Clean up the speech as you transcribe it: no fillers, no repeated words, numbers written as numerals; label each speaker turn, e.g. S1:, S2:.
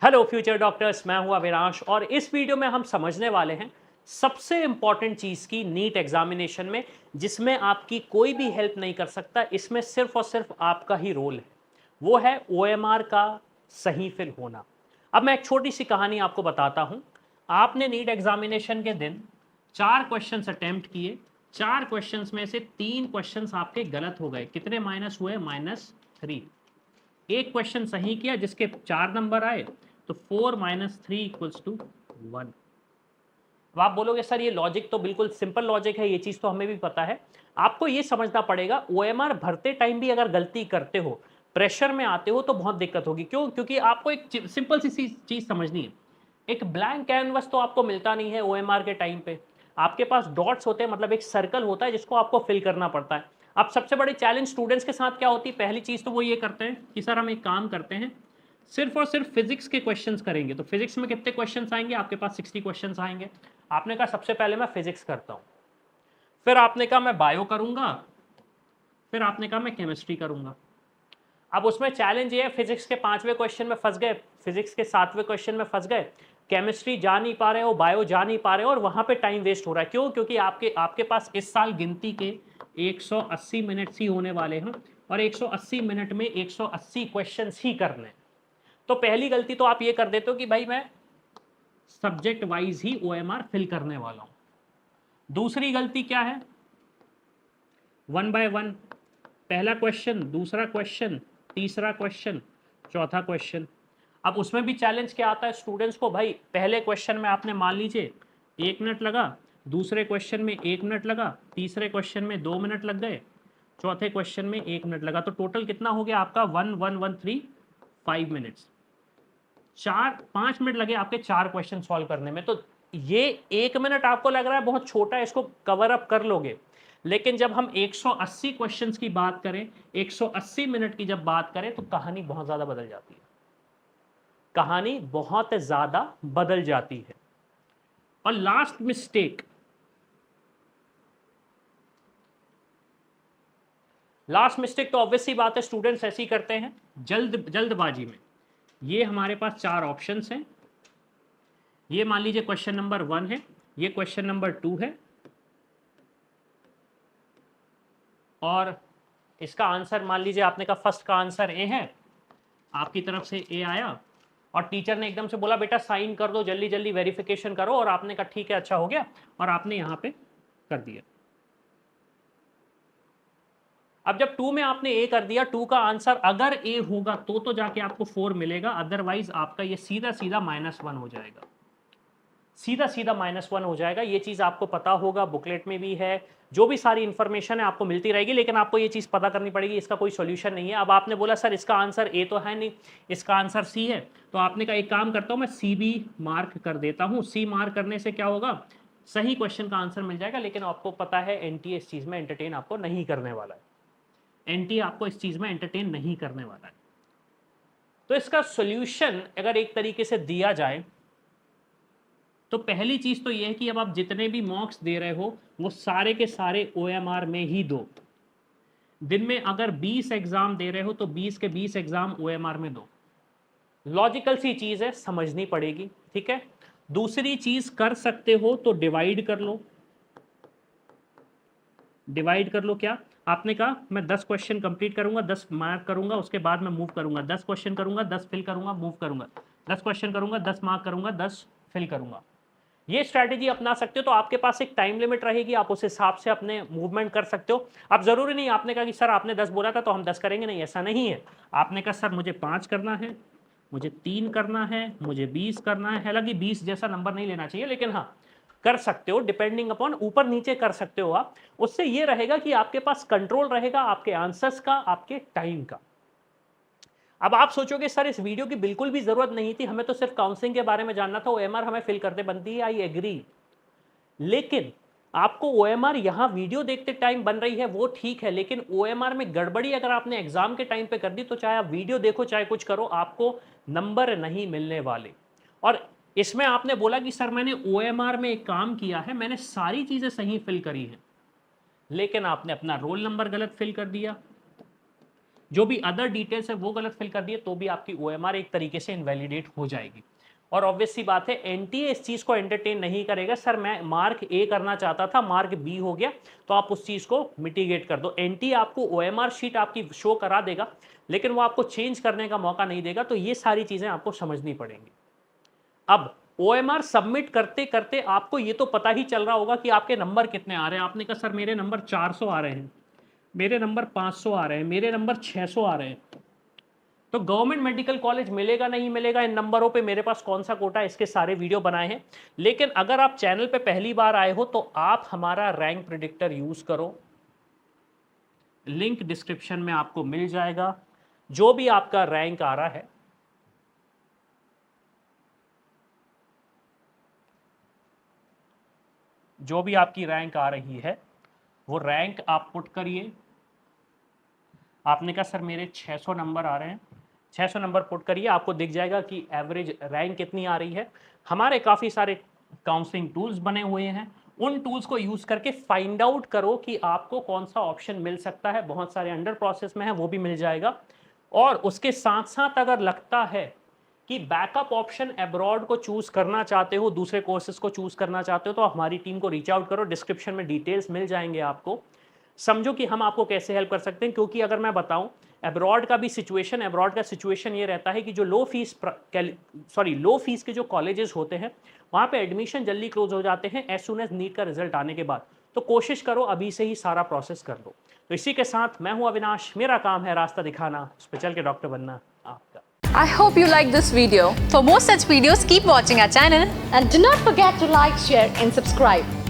S1: Hello future doctors, मैं हूं अविनाश और इस वीडियो में हम समझने वाले हैं सबसे इंपॉर्टेंट चीज की नीट एग्जामिनेशन में, जिसमें आपकी कोई भी हेल्प नहीं कर सकता। इसमें सिर्फ और सिर्फ आपका ही रोल है, वो है ओएमआर का सही फिल होना। अब मैं एक छोटी सी कहानी आपको बताता हूं। आपने नीट एग्जामिनेशन के दिन 4 क्वेश्चंस अटेम्प्ट किए। 4 क्वेश्चंस में से 3 क्वेश्चंस आपके गलत हो गए। कितने माइनस हुए? -3। एक क्वेश्चन सही किया जिसके 4 नंबर आए, तो 4 - 3 = 1। अब आप बोलोगे सर ये लॉजिक तो बिल्कुल सिंपल लॉजिक है, ये चीज तो हमें भी पता है। आपको ये समझना पड़ेगा, ओएमआर भरते टाइम भी अगर गलती करते हो, प्रेशर में आते हो, तो बहुत दिक्कत होगी। क्यों? क्योंकि आपको एक सिंपल सी चीज समझनी है। एक ब्लैंक कैनवस तो आपको मिलता नहीं है ओएमआर के टाइम पे। आपके पास डॉट्स होते हैं, मतलब एक सर्कल होता है जिसको आपको फिल करना पड़ता है। अब सबसे बड़ी चैलेंज स्टूडेंट्स के साथ क्या होती है? पहली चीज तो वो ये करते हैं कि सर हम एक काम करते हैं, सिर्फ और सिर्फ फिजिक्स के क्वेश्चंस करेंगे। तो फिजिक्स में कितने क्वेश्चंस आएंगे? आपके पास 60 क्वेश्चंस आएंगे। आपने कहा सबसे पहले मैं फिजिक्स करता हूं, फिर आपने कहा मैं बायो करूंगा, फिर आपने कहा मैं केमिस्ट्री करूंगा। अब उसमें चैलेंज ये है, फिजिक्स के 5वें क्वेश्चन में फंस गए, फिजिक्स के 7वें क्वेश्चन में फंस गए, केमिस्ट्री जा नहीं पा रहे हो, बायो जा नहीं पा रहे हो, और वहां पे टाइम वेस्ट हो रहा है। क्यों? क्योंकि आपके आपके पास इस साल गिनती के 180 मिनट्स ही होने वाले हैं, और 180 मिनट में 180 क्वेश्चंस ही करने हैं। तो पहली गलती तो आप ये कर देते हो कि भाई मैं सब्जेक्ट वाइज ही ओएमआर फिल करने वाला हूं। दूसरी गलती क्या है? 1 बाय 1, पहला क्वेश्चन, दूसरा क्वेश्चन, तीसरा क्वेश्चन, चौथा क्वेश्चन। अब उसमें भी चैलेंज क्या आता है स्टूडेंट्स को? भाई पहले क्वेश्चन में आपने मान लीजिए 1 मिनट लगा, दूसरे क्वेश्चन में 1 मिनट लगा, तीसरे क्वेश्चन में 2 मिनट लग गए, चौथे क्वेश्चन में 1 मिनट लगा। तो टोटल कितना हो गया आपका? 1 1 1 3 5 मिनट्स। 4 5 मिनट लगे आपके 4 क्वेश्चन सॉल्व करने में। तो ये 1 मिनट आपको लग रहा है बहुत छोटा है, इसको कवर अप कर लोगे। लेकिन जब हम 180 क्वेश्चंस की बात करें, 180 मिनट की जब बात करें, तो कहानी बहुत ज्यादा बदल जाती है। कहानी बहुत ज्यादा बदल जाती है। और लास्ट मिस्टेक, तो ऑब्वियसली बात है स्टूडेंट्स ऐसी करते हैं जल्दबाजी में। ये हमारे पास 4 ऑप्शंस हैं। ये मान लीजिए क्वेश्चन नंबर 1 है, ये क्वेश्चन नंबर 2 है, और इसका आंसर मान लीजिए आपने कहा फर्स्ट का आंसर ए है, आपकी तरफ से ए आया, और टीचर ने एकदम से बोला बेटा साइन कर दो, जल्दी जल्दी वेरिफिकेशन करो, और आपने कहा ठीक है अच्छा हो गया, और आपने यहां पे कर दिया। अब जब 2 में आपने ए कर दिया, 2 का आंसर अगर ए होगा तो जाके आपको 4 मिलेगा, अदरवाइज आपका ये सीधा सीधा -1 हो जाएगा। सीधा सीधा -1 हो जाएगा। ये चीज आपको पता होगा, बुकलेट में भी है, जो भी सारी इंफॉर्मेशन है आपको मिलती रहेगी, लेकिन आपको ये चीज पता करनी पड़ेगी, इसका कोई सॉल्यूशन नहीं है। अब आपने बोला सर इसका आंसर ए तो है नहीं, इसका आंसर सी है, तो आपने कहा एक काम करता हूं मैं सी भी मार्क कर देता हूं। सी मार्क करने से क्या होगा? सही क्वेश्चन का आंसर मिल जाएगा। लेकिन आपको पता है एनटीए इस चीज में एंटरटेन आपको नहीं करने वाला है। एनटीए आपको इस चीज में एंटरटेन नहीं करने वाला है। तो इसका सॉल्यूशन अगर एक तरीके से दिया जाए, तो पहली चीज तो यह है कि अब आप जितने भी मॉक्स दे रहे हो, वो सारे के सारे ओएमआर में ही दो। दिन में अगर 20 एग्जाम दे रहे हो, तो 20 के 20 एग्जाम ओएमआर में दो। लॉजिकल सी चीज है, समझनी पड़ेगी, ठीक है। दूसरी चीज कर सकते हो तो डिवाइड कर लो। डिवाइड कर लो क्या? आपने कहा मैं 10 क्वेश्चन कंप्लीट करूंगा, 10 मार्क करूंगा, उसके बाद मैं मूव करूंगा, 10 क्वेश्चन करूंगा, 10 फिल करूंगा, मूव करूंगा, 10 क्वेश्चन करूंगा, 10 मार्क करूंगा, 10 फिल करूंगा। ये स्ट्रैटेजी अपना सकते हो। तो आपके पास एक टाइम लिमिट रहेगी, आप उस हिसाब से अपने मूवमेंट कर सकते हो। अब जरूरी नहीं आपने कहा कि सर आपने 10 बोला था तो हम 10 करेंगे, नहीं ऐसा नहीं है। आपने कहा सर मुझे 5 करना है, मुझे 3 करना है, मुझे 20 करना है। हालांकि 20 जैसा नंबर नहीं लेना चाहिए, लेकिन हाँ कर सकते हो, डिपेंडिंग अपॉन, ऊपर नीचे कर सकते हो आप। उससे ये रहेगा कि आपके पास कंट्रोल रहेगा आपके आंसर्स का, आपके टाइम का। अब आप सोचोगे सर इस वीडियो की बिल्कुल भी जरूरत नहीं थी, हमें तो सिर्फ काउंसलिंग के बारे में जानना था, ओएमआर हमें फिल करते बनती है। आई एग्री, लेकिन आपको ओएमआर यहां वीडियो देखते टाइम बन रही है वो ठीक है, लेकिन ओएमआर में गड़बड़ी अगर आपने एग्जाम के टाइम पे कर दी, तो चाहे आप वीडियो देखो चाहे कुछ करो, आपको नंबर नहीं मिलने वाले। और इसमें आपने बोला कि सर मैंने ओएमआर में एक काम किया है, मैंने सारी चीजें सही फिल करी हैं, लेकिन आपने अपना रोल नंबर गलत फिल कर दिया, जो भी अदर डिटेल्स है वो गलत फिल कर दिए तो भी आपकी OMR एक तरीके से इनवैलिडेट हो जाएगी। और ऑब्वियस सी बात है एनटीए इस चीज़ को एंटरटेन नहीं करेगा, सर मैं मार्क ए करना चाहता था मार्क बी हो गया, तो आप उस चीज़ को मिटिगेट कर दो। एनटीए आपको OMR शीट आपकी शो करा देगा लेकिन वो आपको चेंज करने का मौका नहीं देगा, तो ये सारी चीज़ें आपको समझनी पड़ेंगी। अब OMR सबमिट करते करते आपको ये तो पता ही चल रहा होगा कि आपके नंबर कितने आ रहे हैं। आपने कहा सर मेरे नंबर 400 आ रहे हैं, मेरे नंबर 500 आ रहे हैं, मेरे नंबर 600 आ रहे हैं, तो गवर्नमेंट मेडिकल कॉलेज मिलेगा नहीं मिलेगा इन नंबरों पे मेरे पास कौन सा कोटा है, इसके सारे वीडियो बनाए हैं। लेकिन अगर आप चैनल पे पहली बार आए हो तो आप हमारा रैंक प्रेडिक्टर यूज करो, लिंक डिस्क्रिप्शन में आपको मिल जाएगा। जो भी आपका रैंक आ रहा है जो भी आपकी रैंक आ रही है वो रैंक आप पुट करिए। आपने कहा सर मेरे 600 नंबर आ रहे हैं, 600 नंबर पुट करिए, आपको दिख जाएगा कि एवरेज रैंक कितनी आ रही है। हमारे काफ़ी सारे काउंसलिंग टूल्स बने हुए हैं, उन टूल्स को यूज़ करके फाइंड आउट करो कि आपको कौन सा ऑप्शन मिल सकता है। बहुत सारे अंडर प्रोसेस में है, वो भी मिल जाएगा। और उसके साथ साथ अगर लगता है कि बैकअप ऑप्शन अब्रॉड को चूज करना चाहते हो, दूसरे कोर्सेज को चूज करना चाहते हो, तो हमारी टीम को रीच आउट करो, डिस्क्रिप्शन में डिटेल्स मिल जाएंगे आपको। समझो कि हम आपको कैसे हेल्प कर सकते हैं, क्योंकि अगर मैं बताऊं अब्रॉड का भी सिचुएशन, अब्रॉड का सिचुएशन ये रहता है कि जो लो फीस के जो कॉलेजेस होते हैं वहाँ पे एडमिशन जल्दी क्लोज हो जाते हैं एज सुन एज नीट का रिजल्ट आने के बाद। तो कोशिश करो अभी से ही सारा प्रोसेस कर लो। तो इसी के साथ मैं हूँ अविनाश, मेरा काम है रास्ता दिखाना, उस पर चल के डॉक्टर बनना आपका।
S2: I hope you like this video. For more such videos, keep watching our channel.
S3: And do not forget to like, share and subscribe.